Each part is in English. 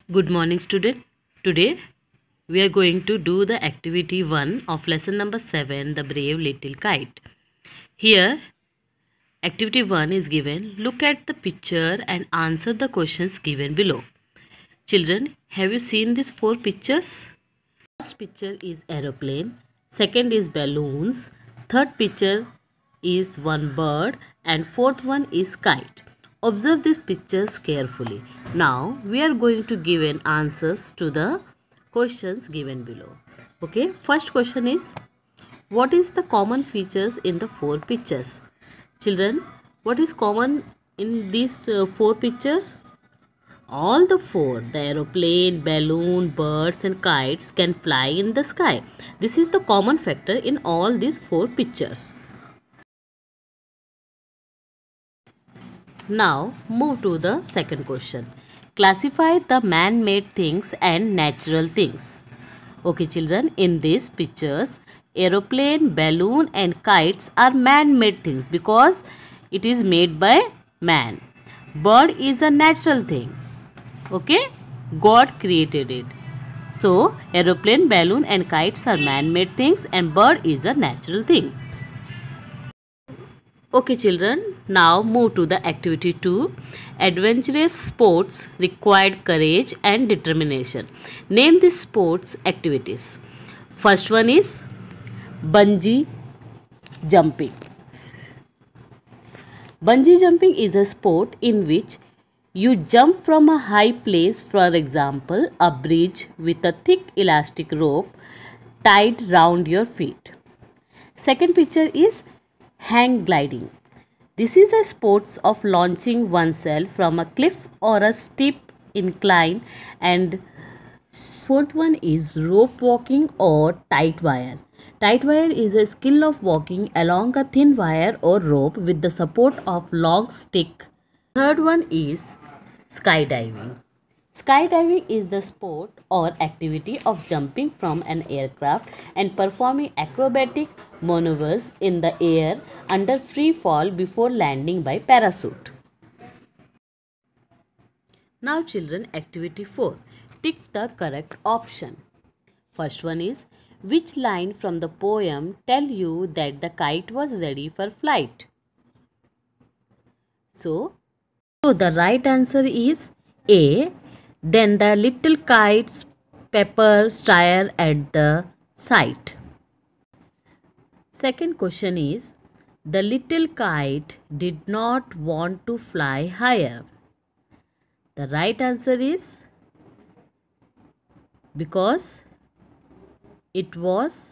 Good morning, student. Today we are going to do the activity 1 of lesson number 7, The Brave Little Kite. Here, activity 1 is given. Look at the picture and answer the questions given below. Children, have you seen these 4 pictures? First picture is aeroplane, second is balloons, third picture is one bird, and fourth one is kite. Observe these pictures carefully. Now we are going to give an answers to the questions given below. Okay, first question is, what is the common features in the 4 pictures? Children, what is common in these 4 pictures? All the 4, the aeroplane, balloon, birds and kites can fly in the sky. This is the common factor in all these 4 pictures. Now move to the second question. Classify the man-made things and natural things. Okay children, in these pictures, aeroplane, balloon and kites are man-made things because it is made by man. Bird is a natural thing. Okay, God created it. So aeroplane, balloon and kites are man-made things and bird is a natural thing. Okay children, now move to the activity 2. Adventurous sports required courage and determination. Name the sports activities. First one is bungee jumping. Bungee jumping is a sport in which you jump from a high place, for example, a bridge with a thick elastic rope tied round your feet. Second picture is hang gliding. This is a sport of launching oneself from a cliff or a steep incline. And fourth one is rope walking or tight wire. Tight wire is a skill of walking along a thin wire or rope with the support of long stick. Third one is skydiving. Skydiving is the sport or activity of jumping from an aircraft and performing acrobatic maneuvers in the air under free fall before landing by parachute. Now children, activity 4. Tick the correct option. First one is, which line from the poem tell you that the kite was ready for flight? So the right answer is A. Then the little kite's pepper stir at the sight. Second question is, the little kite did not want to fly higher. The right answer is because it was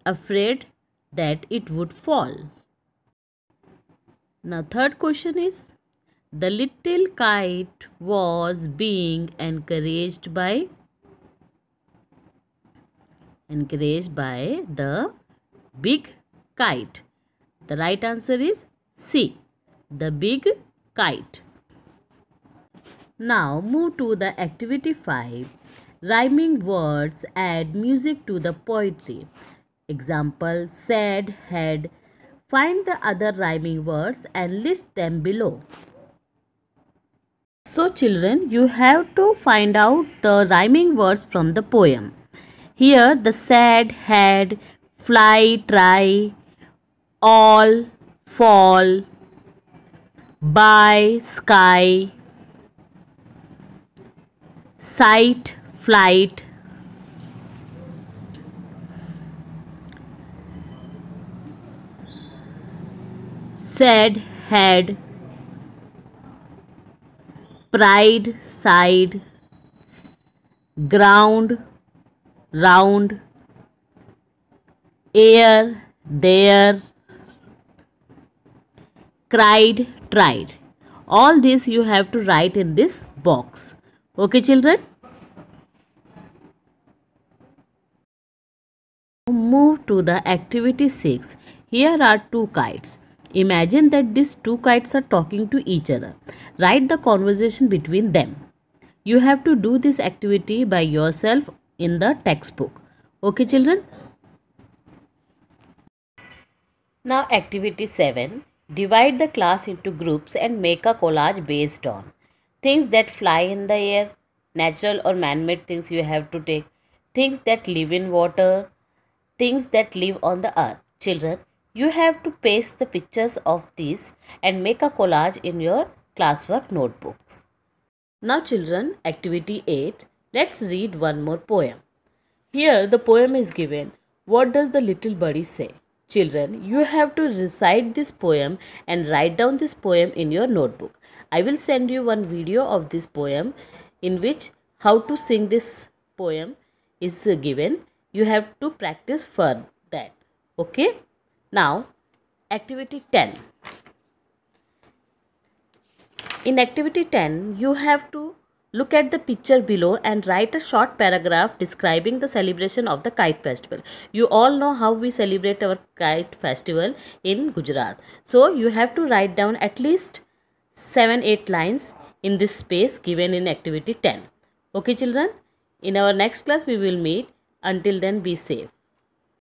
afraid that it would fall. Now third question is, the little kite was being encouraged by the big kite. The right answer is C, the big kite. Now move to the activity 5. Rhyming words add music to the poetry. Example, said, had. Find the other rhyming words and list them below. So children, you have to find out the rhyming words from the poem. Here the said, had, fly, try, all, fall, by, sky, sight, flight, said, had, pride, side, ground, round, air, there, cried, tried. All this you have to write in this box. Okay children? Move to the activity 6. Here are 2 kites. Imagine that these 2 kites are talking to each other. Write the conversation between them. You have to do this activity by yourself in the textbook. Okay children? Now activity 7. Divide the class into groups and make a collage based on. things that fly in the air, natural or man-made things you have to take, things that live in water, things that live on the earth. Children, you have to paste the pictures of these and make a collage in your classwork notebooks. Now children, activity 8, let's read one more poem. Here the poem is given. What does the little birdie say? Children, you have to recite this poem and write down this poem in your notebook. I will send you one video of this poem in which how to sing this poem is given. You have to practice for that. Okay? Now, activity 10. In activity 10, you have to look at the picture below and write a short paragraph describing the celebration of the kite festival. You all know how we celebrate our kite festival in Gujarat. So you have to write down at least 7-8 lines in this space given in activity 10. Okay children, in our next class we will meet. Until then, be safe.